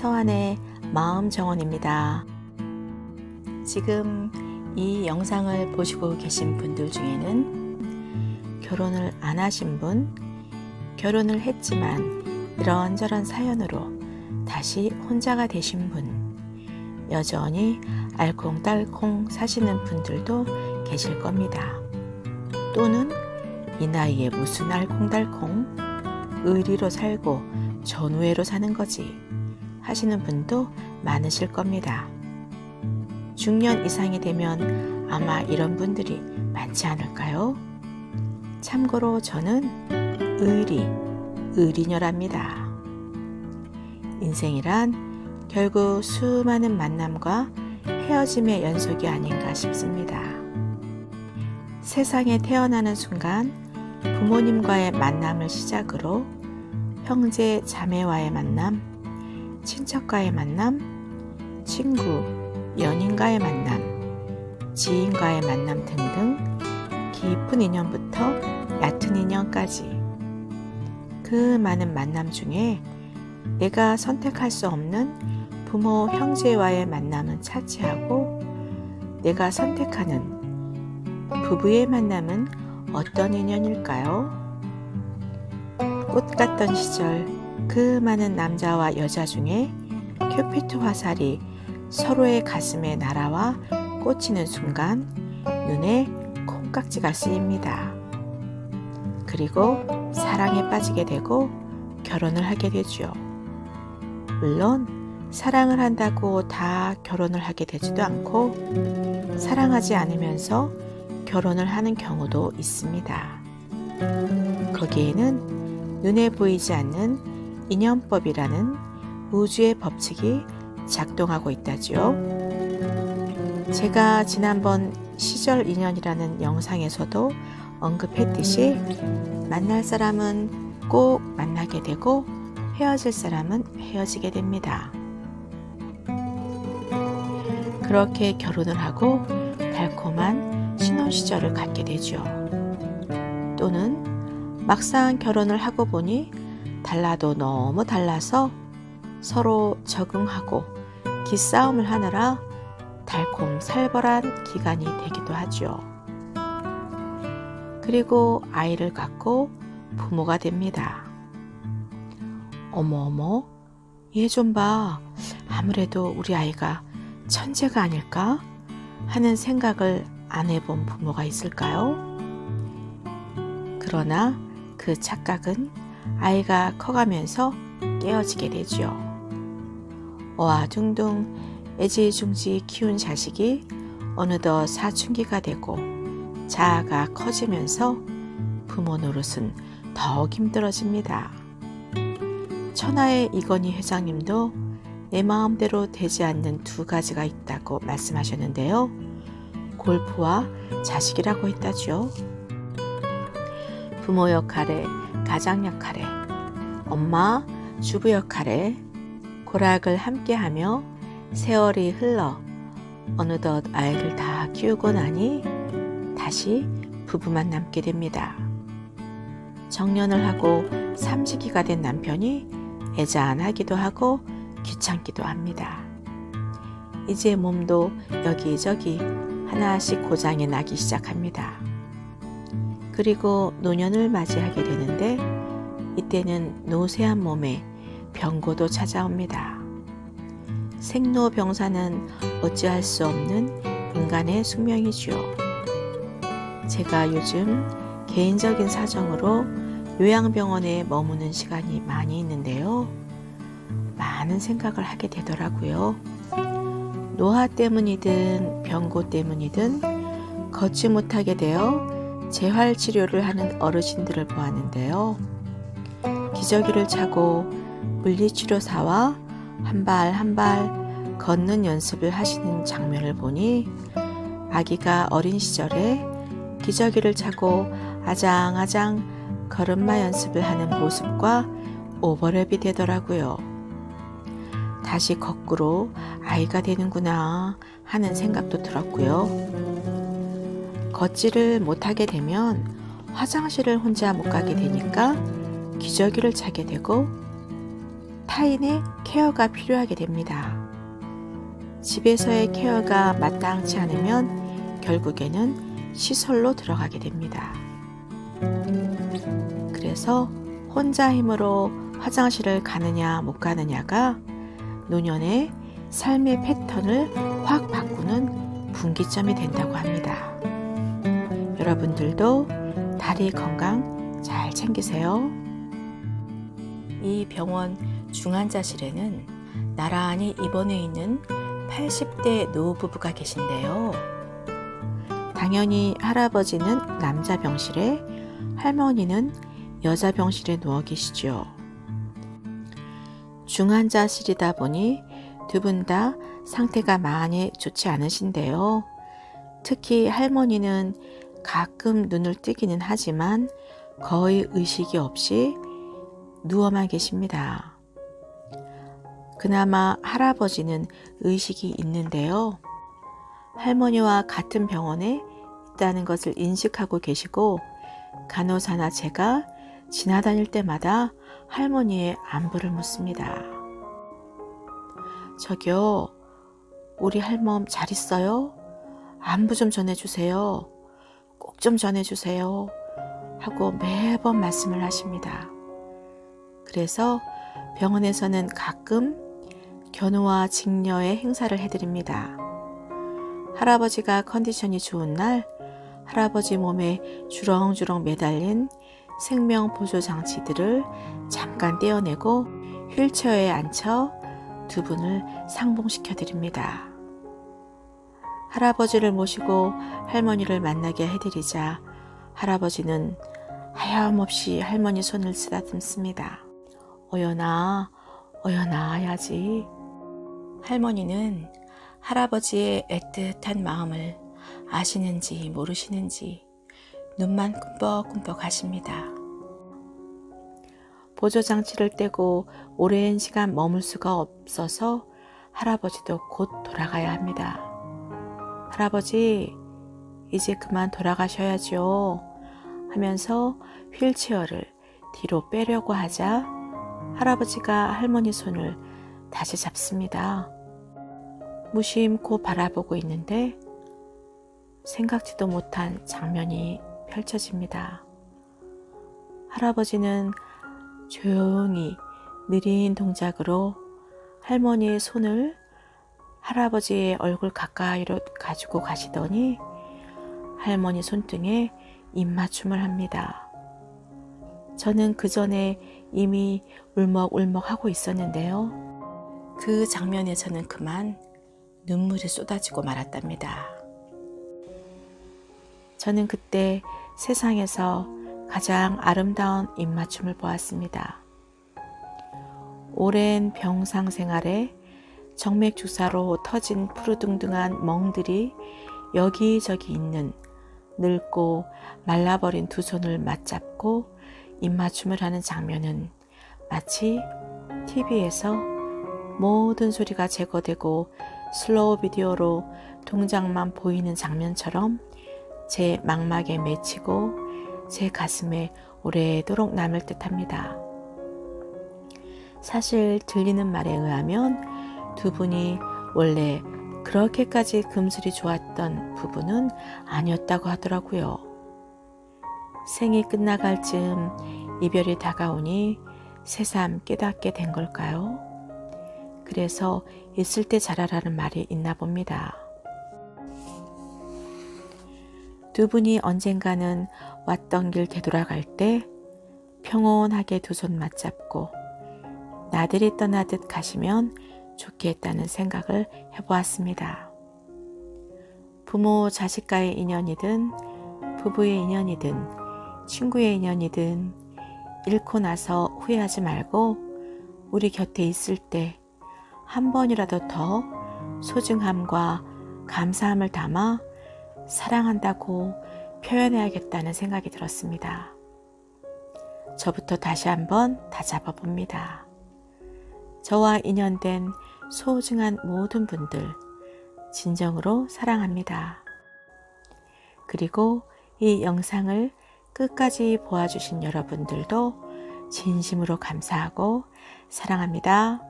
서한의 마음정원입니다. 지금 이 영상을 보시고 계신 분들 중에는 결혼을 안 하신 분, 결혼을 했지만 이런저런 사연으로 다시 혼자가 되신 분, 여전히 알콩달콩 사시는 분들도 계실 겁니다. 또는 이 나이에 무슨 알콩달콩, 의리로 살고 전우애로 사는 거지 하시는 분도 많으실 겁니다. 중년 이상이 되면 아마 이런 분들이 많지 않을까요? 참고로 저는 의리녀랍니다. 인생이란 결국 수많은 만남과 헤어짐의 연속이 아닌가 싶습니다. 세상에 태어나는 순간 부모님과의 만남을 시작으로 형제 자매와의 만남, 친척과의 만남, 친구, 연인과의 만남, 지인과의 만남 등등 깊은 인연부터 얕은 인연까지 그 많은 만남 중에 내가 선택할 수 없는 부모, 형제와의 만남은 차치하고 내가 선택하는 부부의 만남은 어떤 인연일까요? 꽃 같던 시절 그 많은 남자와 여자 중에 큐피트 화살이 서로의 가슴에 날아와 꽂히는 순간 눈에 콩깍지가 쓰입니다. 그리고 사랑에 빠지게 되고 결혼을 하게 되죠. 물론 사랑을 한다고 다 결혼을 하게 되지도 않고 사랑하지 않으면서 결혼을 하는 경우도 있습니다. 거기에는 눈에 보이지 않는 인연법이라는 우주의 법칙이 작동하고 있다지요. 제가 지난번 시절 인연이라는 영상에서도 언급했듯이 만날 사람은 꼭 만나게 되고 헤어질 사람은 헤어지게 됩니다. 그렇게 결혼을 하고 달콤한 신혼 시절을 갖게 되죠. 또는 막상 결혼을 하고 보니 달라도 너무 달라서 서로 적응하고 기싸움을 하느라 달콤살벌한 기간이 되기도 하죠. 그리고 아이를 갖고 부모가 됩니다. 어머, 얘 좀 봐. 아무래도 우리 아이가 천재가 아닐까? 하는 생각을 안 해본 부모가 있을까요? 그러나 그 착각은 아이가 커가면서 깨어지게 되죠. 어아둥둥 애지중지 키운 자식이 어느덧 사춘기가 되고 자아가 커지면서 부모 노릇은 더욱 힘들어집니다. 천하의 이건희 회장님도 내 마음대로 되지 않는 두 가지가 있다고 말씀하셨는데요. 골프와 자식이라고 했다죠. 부모 역할에, 가장 역할에, 엄마, 주부 역할에 고락을 함께하며 세월이 흘러 어느덧 아이를 다 키우고 나니 다시 부부만 남게 됩니다. 정년을 하고 삼지기가 된 남편이 애잔하기도 하고 귀찮기도 합니다. 이제 몸도 여기저기 하나씩 고장이 나기 시작합니다. 그리고 노년을 맞이하게 되는데 이때는 노쇠한 몸에 병고도 찾아옵니다. 생로병사는 어찌할 수 없는 인간의 숙명이지요. 제가 요즘 개인적인 사정으로 요양병원에 머무는 시간이 많이 있는데요. 많은 생각을 하게 되더라고요. 노화 때문이든 병고 때문이든 걷지 못하게 되어 재활치료를 하는 어르신들을 보았는데요. 기저귀를 차고 물리치료사와 한 발 한 발 걷는 연습을 하시는 장면을 보니 아기가 어린 시절에 기저귀를 차고 아장아장 걸음마 연습을 하는 모습과 오버랩이 되더라고요. 다시 거꾸로 아이가 되는구나 하는 생각도 들었고요. 걷지를 못하게 되면 화장실을 혼자 못 가게 되니까 기저귀를 차게 되고 타인의 케어가 필요하게 됩니다. 집에서의 케어가 마땅치 않으면 결국에는 시설로 들어가게 됩니다. 그래서 혼자 힘으로 화장실을 가느냐 못 가느냐가 노년의 삶의 패턴을 확 바꾸는 분기점이 된다고 합니다. 여러분들도 다리 건강 잘 챙기세요. 이 병원 중환자실에는 나란히 입원해 있는 80대 노부부가 계신데요. 당연히 할아버지는 남자 병실에, 할머니는 여자 병실에 누워 계시죠. 중환자실이다 보니 두 분 다 상태가 많이 좋지 않으신데요. 특히 할머니는 가끔 눈을 뜨기는 하지만 거의 의식이 없이 누워만 계십니다. 그나마 할아버지는 의식이 있는데요. 할머니와 같은 병원에 있다는 것을 인식하고 계시고 간호사나 제가 지나다닐 때마다 할머니의 안부를 묻습니다. 저기요, 우리 할멈 잘 있어요? 안부 좀 전해주세요. 꼭 좀 전해주세요. 하고 매번 말씀을 하십니다. 그래서 병원에서는 가끔 견우와 직녀의 행사를 해드립니다. 할아버지가 컨디션이 좋은 날 할아버지 몸에 주렁주렁 매달린 생명보조장치들을 잠깐 떼어내고 휠체어에 앉혀 두 분을 상봉시켜 드립니다. 할아버지를 모시고 할머니를 만나게 해드리자 할아버지는 하염없이 할머니 손을 쓰다듬습니다. 어여나 어여나야지. 할머니는 할아버지의 애틋한 마음을 아시는지 모르시는지 눈만 꿈뻑꿈뻑 하십니다. 보조장치를 떼고 오랜 시간 머물 수가 없어서 할아버지도 곧 돌아가야 합니다. 할아버지, 이제 그만 돌아가셔야죠. 하면서 휠체어를 뒤로 빼려고 하자 할아버지가 할머니 손을 다시 잡습니다. 무심코 바라보고 있는데 생각지도 못한 장면이 펼쳐집니다. 할아버지는 조용히 느린 동작으로 할머니의 손을 할아버지의 얼굴 가까이로 가지고 가시더니 할머니 손등에 입맞춤을 합니다. 저는 그 전에 이미 울먹울먹 하고 있었는데요. 그 장면에 저는 그만 눈물이 쏟아지고 말았답니다. 저는 그때 세상에서 가장 아름다운 입맞춤을 보았습니다. 오랜 병상 생활에 정맥 주사로 터진 푸르둥둥한 멍들이 여기저기 있는 늙고 말라버린 두 손을 맞잡고 입맞춤을 하는 장면은 마치 TV에서 모든 소리가 제거되고 슬로우 비디오로 동작만 보이는 장면처럼 제 망막에 맺히고 제 가슴에 오래도록 남을 듯합니다. 사실 들리는 말에 의하면 두 분이 원래 그렇게까지 금슬이 좋았던 부부는 아니었다고 하더라고요. 생이 끝나갈 즈음 이별이 다가오니 새삼 깨닫게 된 걸까요? 그래서 있을 때 잘하라는 말이 있나 봅니다. 두 분이 언젠가는 왔던 길 되돌아갈 때 평온하게 두 손 맞잡고 나들이 떠나듯 가시면 좋겠다는 생각을 해보았습니다. 부모 자식과의 인연이든 부부의 인연이든 친구의 인연이든 잃고 나서 후회하지 말고 우리 곁에 있을 때 한 번이라도 더 소중함과 감사함을 담아 사랑한다고 표현해야겠다는 생각이 들었습니다. 저부터 다시 한번 다잡아 봅니다. 저와 인연된 소중한 모든 분들 진정으로 사랑합니다. 그리고 이 영상을 끝까지 보아주신 여러분들도 진심으로 감사하고 사랑합니다.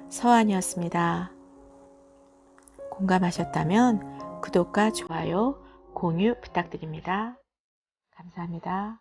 서한이었습니다. 공감하셨다면 구독과 좋아요, 공유 부탁드립니다. 감사합니다.